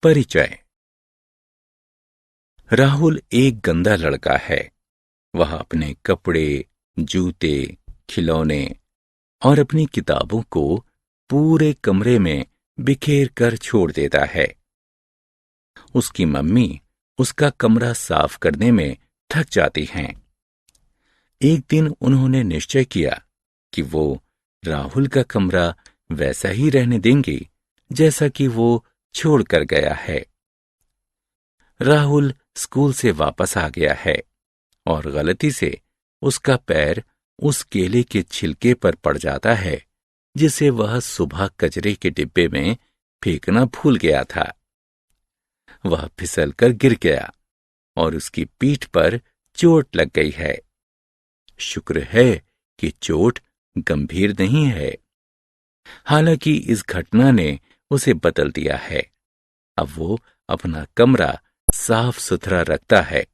परिचय। राहुल एक गंदा लड़का है। वह अपने कपड़े, जूते, खिलौने और अपनी किताबों को पूरे कमरे में बिखेर कर छोड़ देता है। उसकी मम्मी उसका कमरा साफ करने में थक जाती हैं। एक दिन उन्होंने निश्चय किया कि वो राहुल का कमरा वैसा ही रहने देंगे जैसा कि वो छोड़ कर गया है। राहुल स्कूल से वापस आ गया है और गलती से उसका पैर उस केले के छिलके पर पड़ जाता है जिसे वह सुबह कचरे के डिब्बे में फेंकना भूल गया था। वह फिसलकर गिर गया और उसकी पीठ पर चोट लग गई है। शुक्र है कि चोट गंभीर नहीं है। हालांकि इस घटना ने उसे बदल दिया है। अब वो अपना कमरा साफ सुथरा रखता है।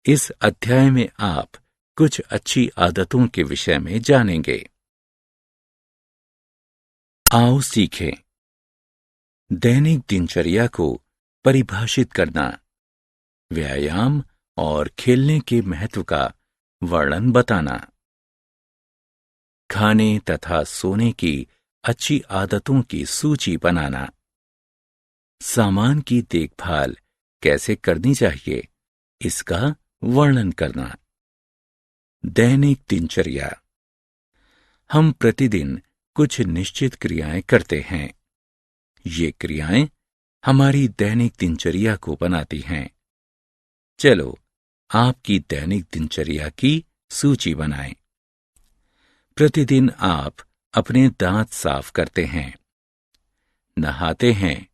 इस अध्याय में आप कुछ अच्छी आदतों के विषय में जानेंगे। आओ सीखें। दैनिक दिनचर्या को परिभाषित करना, व्यायाम और खेलने के महत्व का वर्णन बताना, खाने तथा सोने की अच्छी आदतों की सूची बनाना, सामान की देखभाल कैसे करनी चाहिए इसका वर्णन करना। दैनिक दिनचर्या। हम प्रतिदिन कुछ निश्चित क्रियाएं करते हैं। ये क्रियाएं हमारी दैनिक दिनचर्या को बनाती हैं। चलो आपकी दैनिक दिनचर्या की सूची बनाएं। प्रतिदिन आप अपने दांत साफ करते हैं, नहाते हैं,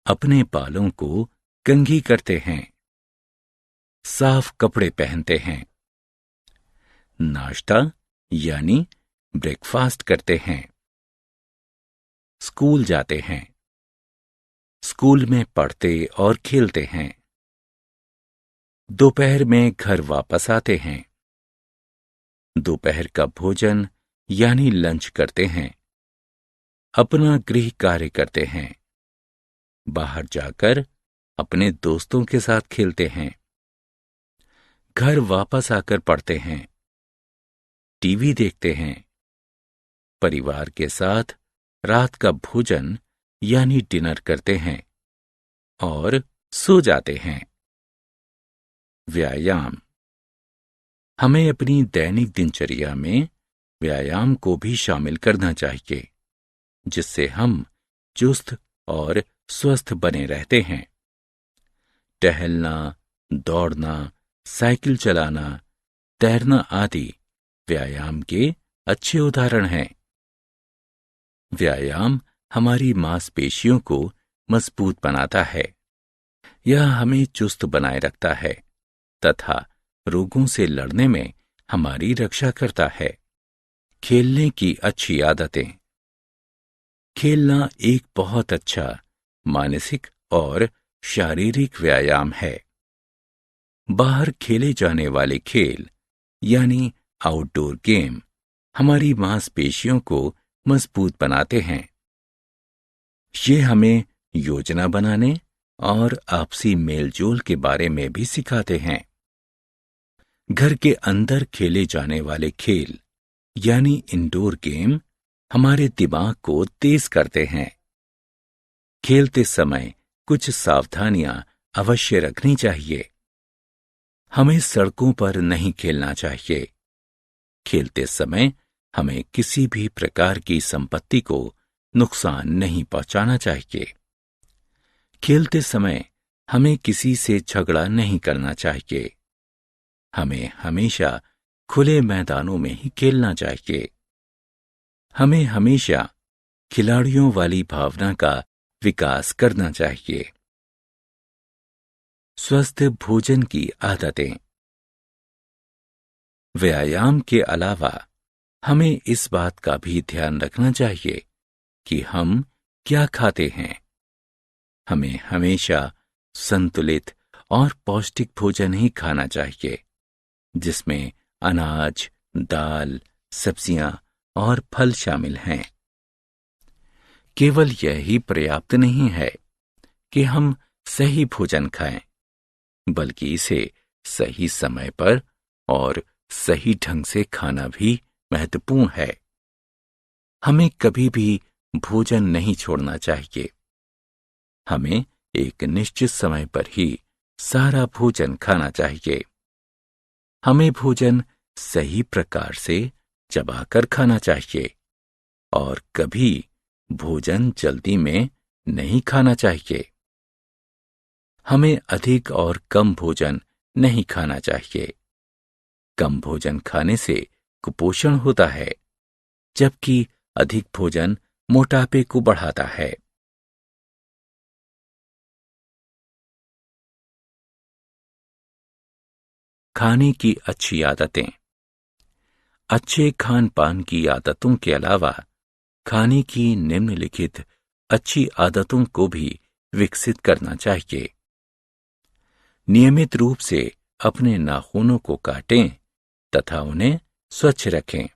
अपने बालों को कंघी करते हैं, साफ कपड़े पहनते हैं, नाश्ता यानी ब्रेकफास्ट करते हैं, स्कूल जाते हैं, स्कूल में पढ़ते और खेलते हैं, दोपहर में घर वापस आते हैं, दोपहर का भोजन यानी लंच करते हैं, अपना गृह कार्य करते हैं, बाहर जाकर अपने दोस्तों के साथ खेलते हैं, घर वापस आकर पढ़ते हैं, टीवी देखते हैं, परिवार के साथ रात का भोजन यानी डिनर करते हैं और सो जाते हैं। व्यायाम। हमें अपनी दैनिक दिनचर्या में व्यायाम को भी शामिल करना चाहिए, जिससे हम चुस्त और स्वस्थ बने रहते हैं। टहलना, दौड़ना, साइकिल चलाना, तैरना आदि व्यायाम के अच्छे उदाहरण हैं। व्यायाम हमारी मांसपेशियों को मजबूत बनाता है। यह हमें चुस्त बनाए रखता है तथा रोगों से लड़ने में हमारी रक्षा करता है। खेलने की अच्छी आदतें। खेलना एक बहुत अच्छा मानसिक और शारीरिक व्यायाम है। बाहर खेले जाने वाले खेल यानी आउटडोर गेम हमारी मांसपेशियों को मजबूत बनाते हैं। ये हमें योजना बनाने और आपसी मेलजोल के बारे में भी सिखाते हैं। घर के अंदर खेले जाने वाले खेल यानी इंडोर गेम हमारे दिमाग को तेज करते हैं। खेलते समय कुछ सावधानियां अवश्य रखनी चाहिए। हमें सड़कों पर नहीं खेलना चाहिए। खेलते समय हमें किसी भी प्रकार की संपत्ति को नुकसान नहीं पहुंचाना चाहिए। खेलते समय हमें किसी से झगड़ा नहीं करना चाहिए। हमें हमेशा खुले मैदानों में ही खेलना चाहिए। हमें हमेशा खिलाड़ियों वाली भावना का विकास करना चाहिए। स्वस्थ भोजन की आदतें। व्यायाम के अलावा हमें इस बात का भी ध्यान रखना चाहिए कि हम क्या खाते हैं। हमें हमेशा संतुलित और पौष्टिक भोजन ही खाना चाहिए, जिसमें अनाज, दाल, सब्जियां और फल शामिल हैं। केवल यह ही पर्याप्त नहीं है कि हम सही भोजन खाएं, बल्कि इसे सही समय पर और सही ढंग से खाना भी महत्वपूर्ण है। हमें कभी भी भोजन नहीं छोड़ना चाहिए। हमें एक निश्चित समय पर ही सारा भोजन खाना चाहिए। हमें भोजन सही प्रकार से चबाकर खाना चाहिए और कभी भोजन जल्दी में नहीं खाना चाहिए। हमें अधिक और कम भोजन नहीं खाना चाहिए। कम भोजन खाने से कुपोषण होता है, जबकि अधिक भोजन मोटापे को बढ़ाता है। खाने की अच्छी आदतें। अच्छे खान पान की आदतों के अलावा खाने की निम्नलिखित अच्छी आदतों को भी विकसित करना चाहिए। नियमित रूप से अपने नाखूनों को काटें तथा उन्हें स्वच्छ रखें।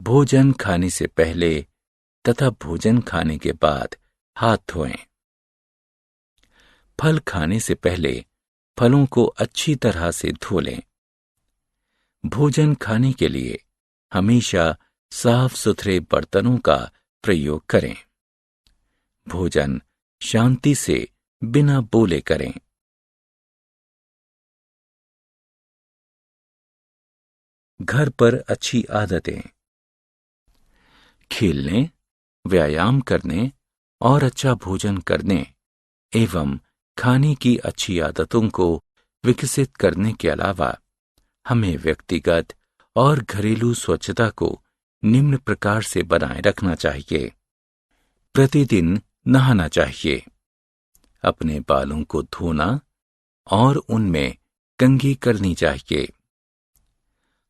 भोजन खाने से पहले तथा भोजन खाने के बाद हाथ धोएं। फल खाने से पहले फलों को अच्छी तरह से धो लें। भोजन खाने के लिए हमेशा साफ सुथरे बर्तनों का प्रयोग करें। भोजन शांति से बिना बोले करें। घर पर अच्छी आदतें। खेलने, व्यायाम करने और अच्छा भोजन करने एवं खाने की अच्छी आदतों को विकसित करने के अलावा हमें व्यक्तिगत और घरेलू स्वच्छता को निम्न प्रकार से बनाए रखना चाहिए। प्रतिदिन नहाना चाहिए। अपने बालों को धोना और उनमें कंघी करनी चाहिए।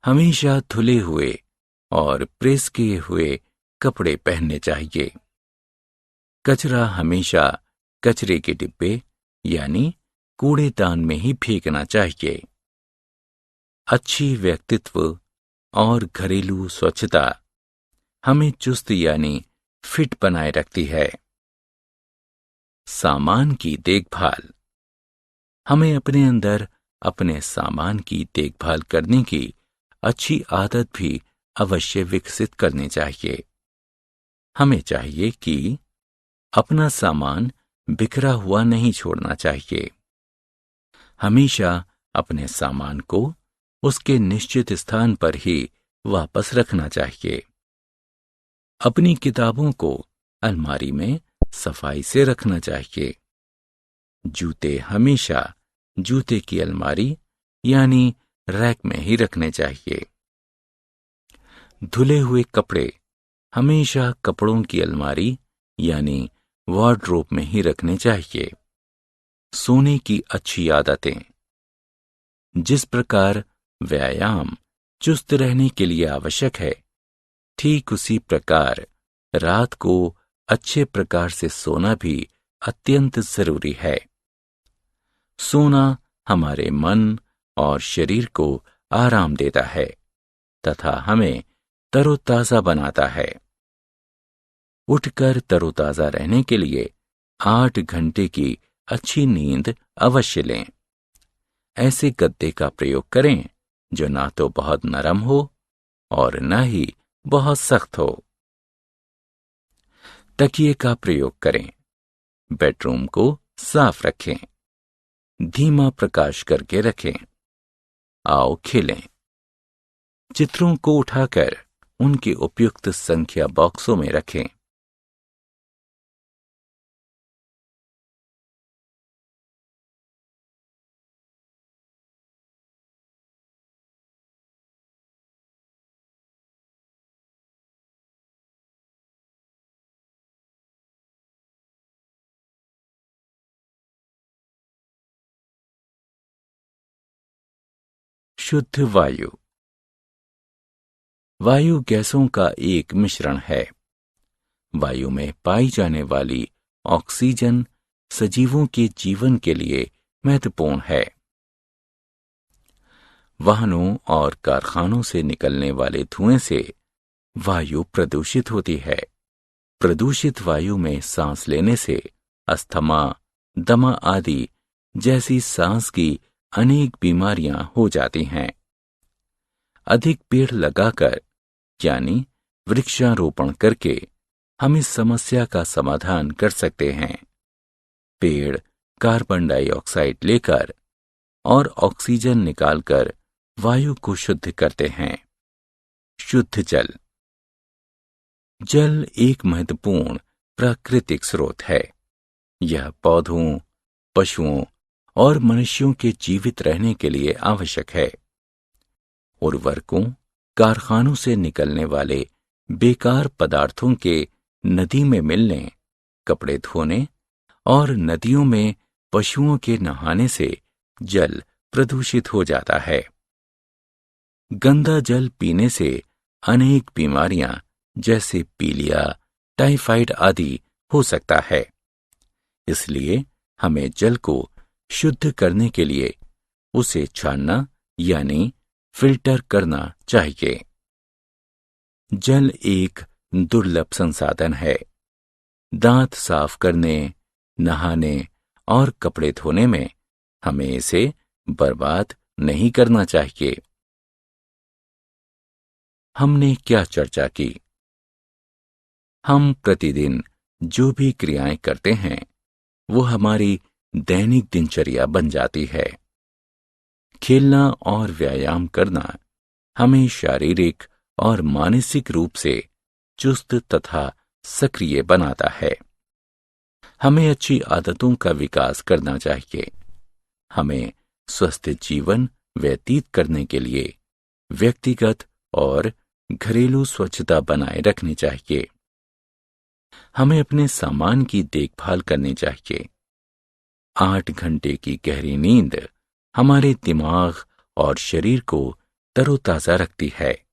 हमेशा धुले हुए और प्रेस किए हुए कपड़े पहनने चाहिए। कचरा हमेशा कचरे के डिब्बे यानी कूड़ेदान में ही फेंकना चाहिए। अच्छी व्यक्तित्व और घरेलू स्वच्छता हमें चुस्त यानी फिट बनाए रखती है। सामान की देखभाल। हमें अपने अंदर अपने सामान की देखभाल करने की अच्छी आदत भी अवश्य विकसित करनी चाहिए। हमें चाहिए कि अपना सामान बिखरा हुआ नहीं छोड़ना चाहिए। हमेशा अपने सामान को उसके निश्चित स्थान पर ही वापस रखना चाहिए। अपनी किताबों को अलमारी में सफाई से रखना चाहिए। जूते हमेशा जूते की अलमारी यानी रैक में ही रखने चाहिए। धुले हुए कपड़े हमेशा कपड़ों की अलमारी यानी वार्डरोब में ही रखने चाहिए। सोने की अच्छी आदतें। जिस प्रकार व्यायाम चुस्त रहने के लिए आवश्यक है, ठीक उसी प्रकार रात को अच्छे प्रकार से सोना भी अत्यंत जरूरी है। सोना हमारे मन और शरीर को आराम देता है तथा हमें तरोताजा बनाता है। उठकर तरोताजा रहने के लिए 8 घंटे की अच्छी नींद अवश्य लें। ऐसे गद्दे का प्रयोग करें जो ना तो बहुत नरम हो और न ही बहुत सख्त हो। तकिए का प्रयोग करें। बेडरूम को साफ रखें। धीमा प्रकाश करके रखें। आओ खेलें। चित्रों को उठाकर उनके उपयुक्त संख्या बॉक्सों में रखें। शुद्ध वायु। वायु गैसों का एक मिश्रण है। वायु में पाई जाने वाली ऑक्सीजन सजीवों के जीवन के लिए महत्वपूर्ण है। वाहनों और कारखानों से निकलने वाले धुएं से वायु प्रदूषित होती है। प्रदूषित वायु में सांस लेने से अस्थमा, दमा आदि जैसी सांस की अनेक बीमारियां हो जाती हैं। अधिक पेड़ लगाकर यानी वृक्षारोपण करके हम इस समस्या का समाधान कर सकते हैं। पेड़ कार्बन डाइऑक्साइड लेकर और ऑक्सीजन निकालकर वायु को शुद्ध करते हैं। शुद्ध जल। जल एक महत्वपूर्ण प्राकृतिक स्रोत है। यह पौधों, पशुओं और मनुष्यों के जीवित रहने के लिए आवश्यक है। उर्वरकों, कारखानों से निकलने वाले बेकार पदार्थों के नदी में मिलने, कपड़े धोने और नदियों में पशुओं के नहाने से जल प्रदूषित हो जाता है। गंदा जल पीने से अनेक बीमारियां जैसे पीलिया, टाइफाइड आदि हो सकता है। इसलिए हमें जल को शुद्ध करने के लिए उसे छानना यानी फिल्टर करना चाहिए। जल एक दुर्लभ संसाधन है। दांत साफ करने, नहाने और कपड़े धोने में हमें इसे बर्बाद नहीं करना चाहिए। हमने क्या चर्चा की? हम प्रतिदिन जो भी क्रियाएं करते हैं वो हमारी दैनिक दिनचर्या बन जाती है। खेलना और व्यायाम करना हमें शारीरिक और मानसिक रूप से चुस्त तथा सक्रिय बनाता है। हमें अच्छी आदतों का विकास करना चाहिए। हमें स्वस्थ जीवन व्यतीत करने के लिए व्यक्तिगत और घरेलू स्वच्छता बनाए रखनी चाहिए। हमें अपने सामान की देखभाल करनी चाहिए। 8 घंटे की गहरी नींद हमारे दिमाग और शरीर को तरोताजा रखती है।